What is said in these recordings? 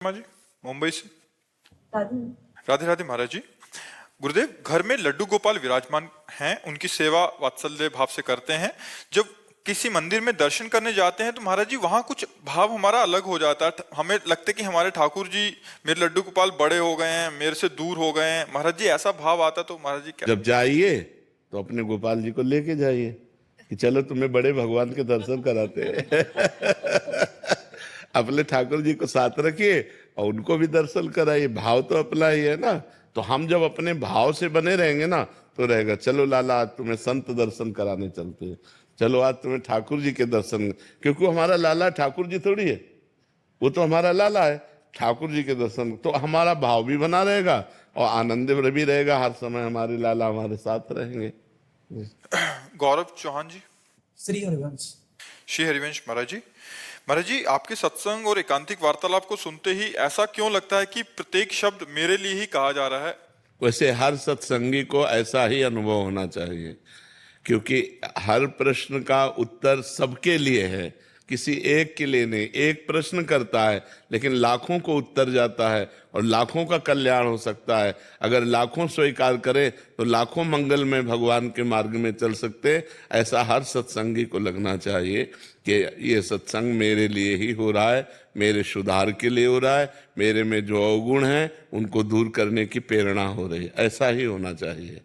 शर्मा जी, मुंबई से। राधे। राधे राधे महाराज जी। गुरुदेव, घर में लड्डू गोपाल विराजमान हैं, उनकी सेवा वात्सल्य भाव से करते हैं। जब किसी मंदिर में दर्शन करने जाते हैं तो महाराज जी वहां कुछ भाव हमारा अलग हो जाता है। हमें लगता है कि हमारे ठाकुर जी, मेरे लड्डू गोपाल बड़े हो गए हैं, मेरे से दूर हो गए हैं। महाराज जी ऐसा भाव आता तो महाराज जी क्या? जब जाइए तो अपने गोपाल जी को लेके जाइए कि चलो तुम्हें बड़े भगवान के दर्शन कराते हैं। अपने ठाकुर जी को साथ रखिए और उनको भी दर्शन कराइए। भाव तो अपना ही है ना। तो हम जब अपने भाव से बने रहेंगे ना तो रहेगा। चलो लाला, आज तुम्हें संत दर्शन कराने चलते हैं। चलो आज तुम्हें ठाकुर जी के दर्शन, क्योंकि हमारा लाला ठाकुर जी थोड़ी है, वो तो हमारा लाला है। ठाकुर जी के दर्शन तो हमारा भाव भी बना रहेगा और आनंद भी रहेगा। हर समय हमारे लाला हमारे साथ रहेंगे। गौरव चौहान जी। श्री हरिवंश। श्री हरिवंश महाराज जी। महाराज जी, आपके सत्संग और एकांतिक वार्तालाप को सुनते ही ऐसा क्यों लगता है कि प्रत्येक शब्द मेरे लिए ही कहा जा रहा है? वैसे हर सत्संगी को ऐसा ही अनुभव होना चाहिए, क्योंकि हर प्रश्न का उत्तर सबके लिए है, किसी एक के लिए नहीं। एक प्रश्न करता है लेकिन लाखों को उत्तर जाता है और लाखों का कल्याण हो सकता है। अगर लाखों स्वीकार करें तो लाखों मंगल में भगवान के मार्ग में चल सकते हैं। ऐसा हर सत्संगी को लगना चाहिए कि ये सत्संग मेरे लिए ही हो रहा है, मेरे सुधार के लिए हो रहा है, मेरे में जो अवगुण हैं उनको दूर करने की प्रेरणा हो रही है। ऐसा ही होना चाहिए।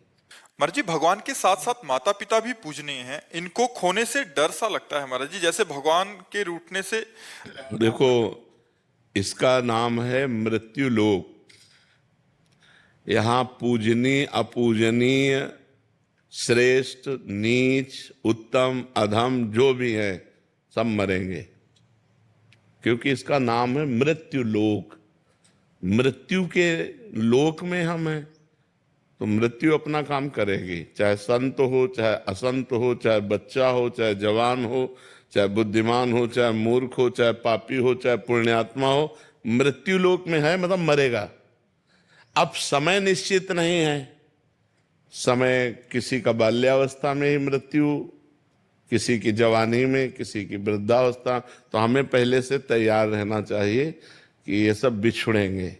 महाराज जी, भगवान के साथ साथ माता पिता भी पूजनीय हैं। इनको खोने से डर सा लगता है महाराज जी, जैसे भगवान के रूठने से। देखो, इसका नाम है मृत्यु लोक। यहाँ पूजनीय अपूजनीय, श्रेष्ठ नीच, उत्तम अधम जो भी है सब मरेंगे, क्योंकि इसका नाम है मृत्यु लोक। मृत्यु के लोक में हम हैं तो मृत्यु अपना काम करेगी। चाहे संत हो, चाहे असंत हो, चाहे बच्चा हो, चाहे जवान हो, चाहे बुद्धिमान हो, चाहे मूर्ख हो, चाहे पापी हो, चाहे पुण्यात्मा हो, मृत्यु लोक में है, मतलब मरेगा। अब समय निश्चित नहीं है। समय किसी का बाल्यावस्था में ही मृत्यु, किसी की जवानी में, किसी की वृद्धावस्था। तो हमें पहले से तैयार रहना चाहिए कि ये सब बिछुड़ेंगे।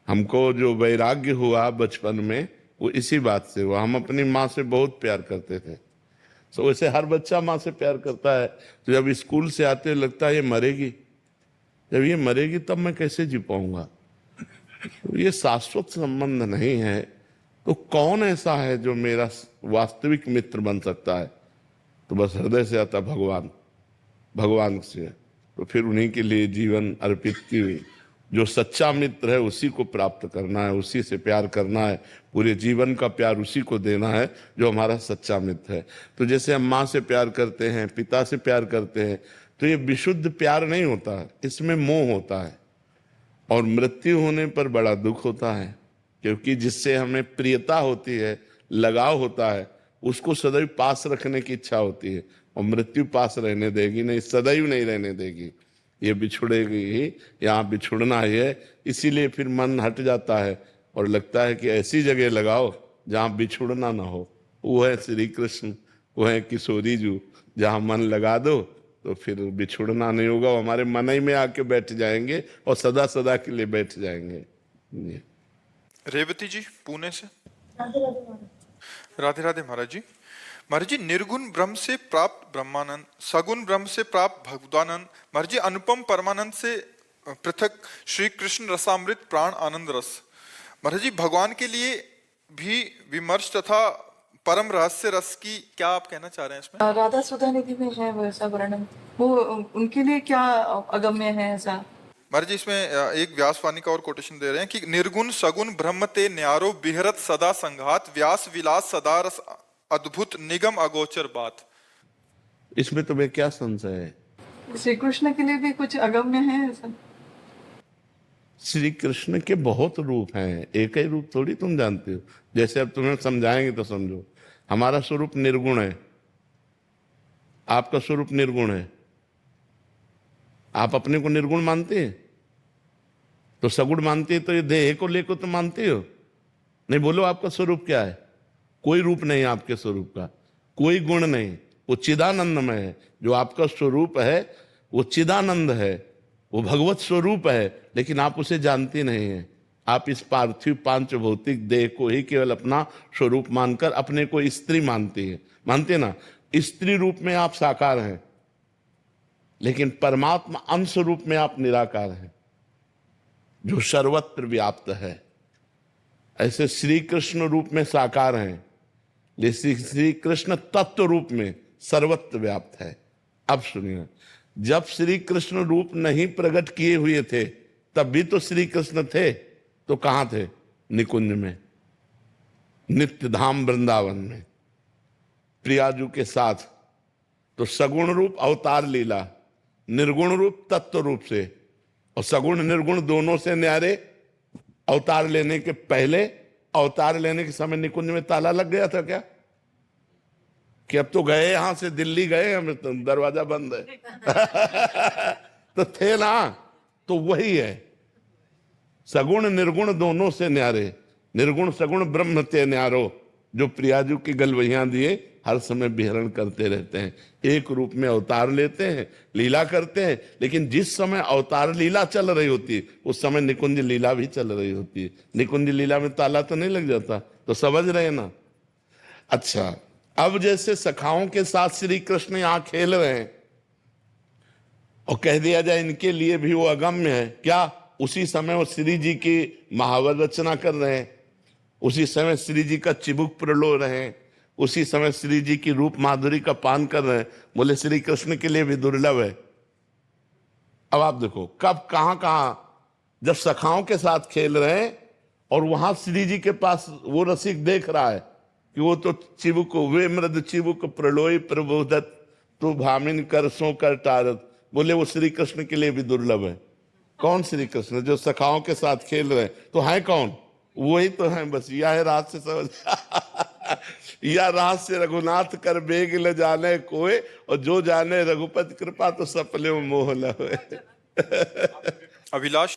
हमको जो वैराग्य हुआ बचपन में वो इसी बात से हुआ। हम अपनी माँ से बहुत प्यार करते थे। तो वैसे हर बच्चा माँ से प्यार करता है। तो जब स्कूल से आते लगता है ये मरेगी, जब ये मरेगी तब मैं कैसे जी पाऊंगा। तो ये शाश्वत संबंध नहीं है। तो कौन ऐसा है जो मेरा वास्तविक मित्र बन सकता है? तो बस हृदय से आता भगवान, भगवान से। तो फिर उन्हीं के लिए जीवन अर्पित की हुई। जो सच्चा मित्र है उसी को प्राप्त करना है, उसी से प्यार करना है, पूरे जीवन का प्यार उसी को देना है जो हमारा सच्चा मित्र है। तो जैसे हम माँ से प्यार करते हैं, पिता से प्यार करते हैं, तो ये विशुद्ध प्यार नहीं होता है, इसमें मोह होता है। और मृत्यु होने पर बड़ा दुख होता है, क्योंकि जिससे हमें प्रियता होती है, लगाव होता है, उसको सदैव पास रखने की इच्छा होती है। और मृत्यु पास रहने देगी नहीं, सदैव नहीं रहने देगी। ये बिछुड़ेगी ही, यहाँ बिछुड़ना ही है। इसीलिए फिर मन हट जाता है और लगता है कि ऐसी जगह लगाओ जहाँ बिछुड़ना ना हो। वो है श्री कृष्ण, वो है किशोरी जी। जहाँ मन लगा दो तो फिर बिछुड़ना नहीं होगा। वो हमारे मन ही में आके बैठ जाएंगे और सदा सदा के लिए बैठ जाएंगे। रेवती जी, पुणे से। राधे राधे महाराज। राधे राधे महाराज जी। महाराज जी, निर्गुण ब्रह्म से प्राप्त ब्रह्मानंद, सगुण ब्रह्म से प्राप्त भगवदानंद, महाराज जी अनुपम परमानंद से पृथक श्री कृष्ण रसामृत प्राण आनंद रस। महाराज जी, भगवान के लिए भी विमर्श तथा परम रहस्य रस की क्या आप कहना चाह रहे हैं इसमें? राधा सुधा निधि में है वैसा वर्णन, वो उनके लिए क्या अगम्य है ऐसा? महाराज जी, इसमें एक व्यासवाणी का और कोटेशन दे रहे हैं कि निर्गुण सगुण ब्रह्म ते न्यारो बिहरत सदा संघात, व्यास विलास सदा रस अद्भुत निगम अगोचर बात। इसमें तुम्हें क्या संशय है? श्री कृष्ण के लिए भी कुछ अगम्य है ऐसा? श्री कृष्ण के बहुत रूप हैं, एक ही रूप थोड़ी तुम जानते हो। जैसे अब तुम्हें समझाएंगे तो समझो। हमारा स्वरूप निर्गुण है, आपका स्वरूप निर्गुण है। आप अपने को निर्गुण मानते हैं तो सगुण मानते हैं, तो ये देह को लेकर तो मानते हो नहीं। बोलो आपका स्वरूप क्या है? कोई रूप नहीं आपके स्वरूप का, कोई गुण नहीं। वो चिदानंदमय है। जो आपका स्वरूप है वो चिदानंद है। वो भगवत स्वरूप है, लेकिन आप उसे जानते नहीं हैं। आप इस पार्थिव पांच भौतिक देह को ही केवल अपना स्वरूप मानकर अपने को स्त्री मानते हैं, मानते ना। स्त्री रूप में आप साकार हैं, लेकिन परमात्मा अंश रूप में आप निराकार हैं, जो सर्वत्र व्याप्त है। ऐसे श्री कृष्ण रूप में साकार हैं, लेकिन श्री कृष्ण तत्व रूप में सर्वत्र व्याप्त है। अब सुनिए, जब श्री कृष्ण रूप नहीं प्रकट किए हुए थे तब भी तो श्री कृष्ण थे, तो कहां थे? निकुंज में, नित्य धाम वृंदावन में प्रियाजू के साथ। तो सगुण रूप अवतार लीला, निर्गुण रूप तत्व रूप से, और सगुण निर्गुण दोनों से न्यारे। अवतार लेने के पहले, अवतार लेने के समय निकुंज में ताला लग गया था क्या? कि अब तो गए यहां से दिल्ली गए, हम तो दरवाजा बंद है तो थे ना। तो वही है, सगुण निर्गुण दोनों से न्यारे, निर्गुण सगुण ब्रह्म ते न्यारो, जो प्रियाजू की गलवहियां दिए हर समय विहरण करते रहते हैं। एक रूप में अवतार लेते हैं, लीला करते हैं, लेकिन जिस समय अवतार लीला चल रही होती है उस समय निकुंज लीला भी चल रही होती है। निकुंज लीला में ताला तो नहीं लग जाता, तो समझ रहे ना। अच्छा, अब जैसे सखाओं के साथ श्री कृष्ण यहां खेल रहे हैं और कह दिया जाए इनके लिए भी वो अगम्य है क्या? उसी समय वो श्री जी की महावर रचना कर रहे हैं, उसी समय श्री जी का चिबुक प्रलो रहे हैं, उसी समय श्री जी की रूप माधुरी का पान कर रहे हैं। बोले श्री कृष्ण के लिए भी दुर्लभ है। अब आप देखो कब कहां कहां, जब सखाओं के साथ खेल रहे हैं और वहां श्री जी के पास वो रसिक देख रहा है कि वो तो चिबुक, वे मृद चिबुक प्रलोय प्रबोधत, तू भामिन कर सो कर टारत। बोले वो श्री कृष्ण के लिए भी दुर्लभ है। कौन श्री कृष्ण? जो सखाओं के साथ खेल रहे हैं। तो है कौन? वही तो है, बस यह है रात से समझ या रात से रघुनाथ कर बेग ले जाने कोई, और जो जाने रघुपति कृपा तो सपने में मोह न होए। अभिलाष